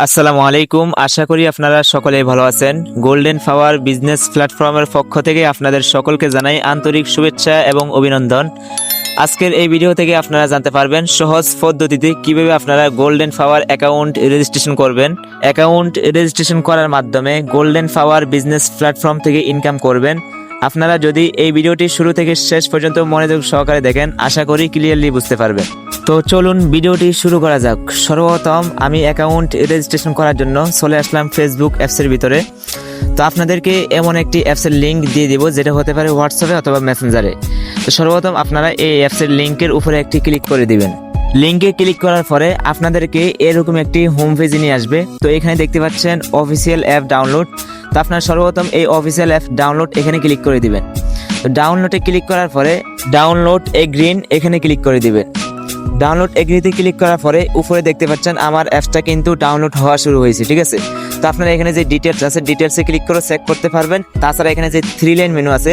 আসসালামু আলাইকুম। আশা করি আপনারা সকলেই ভালো আছেন। গোল্ডেন ফ্লাওয়ার বিজনেস প্ল্যাটফর্মের পক্ষ থেকে আপনাদের সকলকে জানাই আন্তরিক শুভেচ্ছা এবং অভিনন্দন। আজকের এই ভিডিও থেকে আপনারা জানতে পারবেন সহজ পদ্ধতিতে কিভাবে আপনারা গোল্ডেন ফ্লাওয়ার অ্যাকাউন্ট রেজিস্ট্রেশন করবেন। অ্যাকাউন্ট রেজিস্ট্রেশন করার মাধ্যমে গোল্ডেন ফ্লাওয়ার বিজনেস প্ল্যাটফর্ম থেকে ইনকাম করবেন। আপনারা যদি এই ভিডিওটি শুরু থেকে শেষ পর্যন্ত মনোযোগ সহকারে দেখেন, আশা করি ক্লিয়ারলি বুঝতে পারবেন। তো চলুন ভিডিওটি শুরু করা যাক। সর্বপ্রথম আমি অ্যাকাউন্ট রেজিস্ট্রেশন করার জন্য চলে আসলাম ফেসবুক অ্যাপসের ভিতরে। তো আপনাদেরকে এমন একটি অ্যাপসের লিঙ্ক দিয়ে দিব, যেটা হতে পারে হোয়াটসঅ্যাপে অথবা মেসেঞ্জারে। তো সর্বপ্রথম আপনারা এই অ্যাপসের লিঙ্কের উপরে একটি ক্লিক করে দিবেন। লিঙ্কে ক্লিক করার পরে আপনাদেরকে এরকম একটি হোম পেজে নিয়ে আসবে। তো এখানে দেখতে পাচ্ছেন অফিসিয়াল অ্যাপ ডাউনলোড। তো আপনারা সর্বপ্রথম এই অফিসিয়াল অ্যাপ ডাউনলোড এখানে ক্লিক করে দিবেন। তো ডাউনলোডে ক্লিক করার পরে ডাউনলোড এগ্রিন এখানে ক্লিক করে দিবেন। ডাউনলোড এগ্রিতে ক্লিক করার পরে উপরে দেখতে পাচ্ছেন আমার অ্যাপসটা কিন্তু ডাউনলোড হওয়া শুরু হয়েছে, ঠিক আছে। তো আপনারা এখানে যে ডিটেলস আছে ডিটেলসে ক্লিক করে চেক করতে পারবেন। তাছাড়া এখানে যে 3 লাইন মেনু আছে,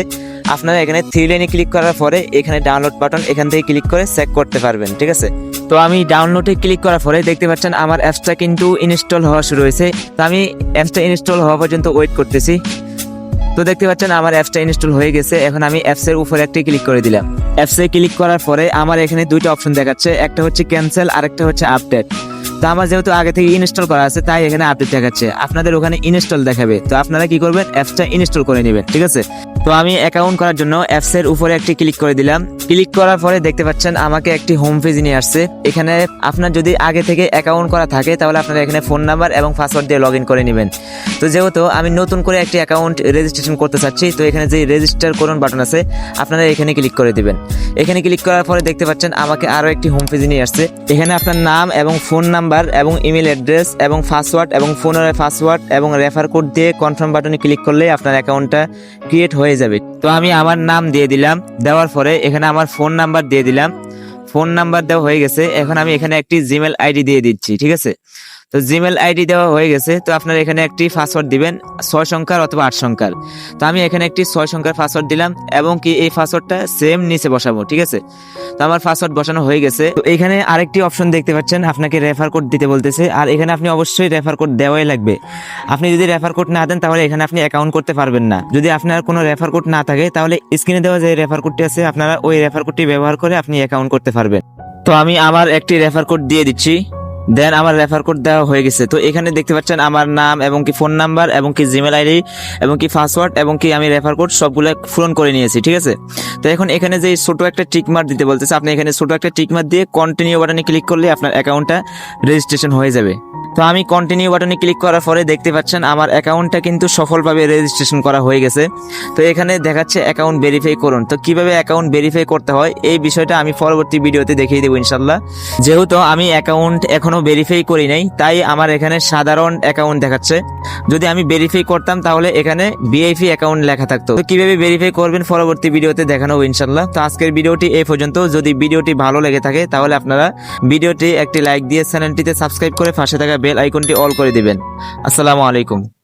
আপনারা এখানে 3 লাইনে ক্লিক করার পরে এখানে ডাউনলোড বাটন এখান থেকে ক্লিক করে চেক করতে পারবেন, ঠিক আছে। তো আমি ডাউনলোডে ক্লিক করার পরে দেখতে পাচ্ছেন আমার অ্যাপসটা কিন্তু ইনস্টল হওয়া শুরু হয়েছে। তো আমি অ্যাপসটা ইনস্টল হওয়া পর্যন্ত ওয়েট করতেছি। তো দেখতে পাচ্ছেন আমার অ্যাপসটা ইনস্টল হয়ে গেছে। এখন আমি অ্যাপসের উপরে একটি ক্লিক করে দিলাম। অ্যাপসে ক্লিক করার পরে আমার এখানে দুইটা অপশন দেখাচ্ছে, একটা হচ্ছে ক্যান্সেল আর একটা হচ্ছে আপডেট। তো আমার যেহেতু আগে থেকে ইনস্টল করা আছে তাই এখানে আপডেট দেখাচ্ছে, আপনাদের ওখানে ইনস্টল দেখাবে। তো আপনারা কি করবেন, অ্যাপসটা ইনস্টল করে নেবেন, ঠিক আছে। তো আমি অ্যাকাউন্ট করার জন্য অ্যাপসের উপরে একটি ক্লিক করে দিলাম। ক্লিক করার পরে দেখতে পাচ্ছেন আমাকে একটি হোম পেজ নিয়ে আসছে। এখানে আপনার যদি আগে থেকে অ্যাকাউন্ট করা থাকে তাহলে আপনারা এখানে ফোন নাম্বার এবং পাসওয়ার্ড দিয়ে লগ ইন করে নেবেন। তো যেহেতু আমি নতুন করে একটি অ্যাকাউন্ট রেজিস্ট্রেশন করতে চাচ্ছি, তো এখানে যে রেজিস্টার করুন বাটন আছে আপনারা এখানে ক্লিক করে দিবেন। এখানে ক্লিক করার পরে দেখতে পাচ্ছেন আমাকে আরও একটি হোম পেজ নিয়ে আসছে। এখানে আপনার নাম এবং ফোন নাম্বার এবং ইমেল অ্যাড্রেস এবং পাসওয়ার্ড এবং ফোনের পাসওয়ার্ড এবং রেফার কোড দিয়ে কনফার্ম বাটনে ক্লিক করলেই আপনার অ্যাকাউন্টটা ক্রিয়েট হয়ে যাবে। তো আমি আমার নাম দিয়ে দিলাম, দেওয়ার পরে এখানে আমার ফোন নাম্বার দিয়ে দিলাম। ফোন নাম্বার দেওয়া হয়ে গেছে। এখন আমি এখানে একটি জিমেল আইডি দিয়ে দিচ্ছি, ঠিক আছে। তো জিমেল আইডি দেওয়া হয়ে গেছে। তো আপনারা এখানে একটি পাসওয়ার্ড দিবেন 6 সংখ্যার অথবা 8 সংখ্যার। তো আমি এখানে একটি 6 সংখ্যার পাসওয়ার্ড দিলাম এবং কি এই পাসওয়ার্ডটা সেম নিচে বসাবো, ঠিক আছে। তো আমার পাসওয়ার্ড বসানো হয়ে গেছে। তো এখানে আরেকটি অপশন দেখতে পাচ্ছেন, আপনাকে রেফার কোড দিতে বলতেছে। আর এখানে আপনি অবশ্যই রেফার কোড দেওয়াই লাগবে। আপনি যদি রেফার কোড না দেন তাহলে এখানে আপনি অ্যাকাউন্ট করতে পারবেন না। যদি আপনার কোনো রেফার কোড না থাকে তাহলে স্ক্রিনে দেওয়া যে রেফার কোডটি আছে আপনারা ওই রেফার কোডটি ব্যবহার করে আপনি অ্যাকাউন্ট করতে পারবেন। তো আমি আমার একটি রেফার কোড দিয়ে দিচ্ছি। দেন আমার রেফার কোড দেওয়া হয়ে গেছে। তো এখানে দেখতে পাচ্ছেন আমার নাম এবং কি ফোন নাম্বার এবং কি জিমেল আইডি এবং কি পাসওয়ার্ড এবং কি আমি রেফার কোড সবগুলো পূরণ করে নিয়েছি, ঠিক আছে। তো এখন এখানে যে ছোট একটা টিক মার্ক দিতে বলতেছে, আপনি এখানে ছোট একটা টিক মার্ক দিয়ে কন্টিনিউ বাটনে ক্লিক করলে আপনার অ্যাকাউন্টটা রেজিস্ট্রেশন হয়ে যাবে। তো আমি কন্টিনিউ বাটনে ক্লিক করার পরে দেখতে পাচ্ছেন আমার অ্যাকাউন্টটা কিন্তু সফলভাবে রেজিস্ট্রেশন করা হয়ে গেছে। তো এখানে দেখাচ্ছে অ্যাকাউন্ট ভেরিফাই করুন। তো কিভাবে অ্যাকাউন্ট ভেরিফাই করতে হয় এই বিষয়টা আমি পরবর্তী ভিডিওতে দেখিয়ে দেবো ইনশাল্লাহ। যেহেতু আমি অ্যাকাউন্ট এখনো ভেরিফাই করি নাই তাই আমার এখানে সাধারণ অ্যাকাউন্ট দেখাচ্ছে। যদি আমি ভেরিফাই করতাম তাহলে এখানে ভিআইপি অ্যাকাউন্ট লেখা থাকতো। তো কিভাবে ভেরিফাই করবেন পরবর্তী ভিডিওতে দেখানো হবে ইনশাল্লাহ। তো আজকের ভিডিওটি এই পর্যন্ত। যদি ভিডিওটি ভালো লেগে থাকে তাহলে আপনারা ভিডিওটি একটি লাইক দিয়ে চ্যানেলটিতে সাবস্ক্রাইব করে পাশে থাকা বেল আইকনটি অল করে দিবেন। আসসালামু আলাইকুম।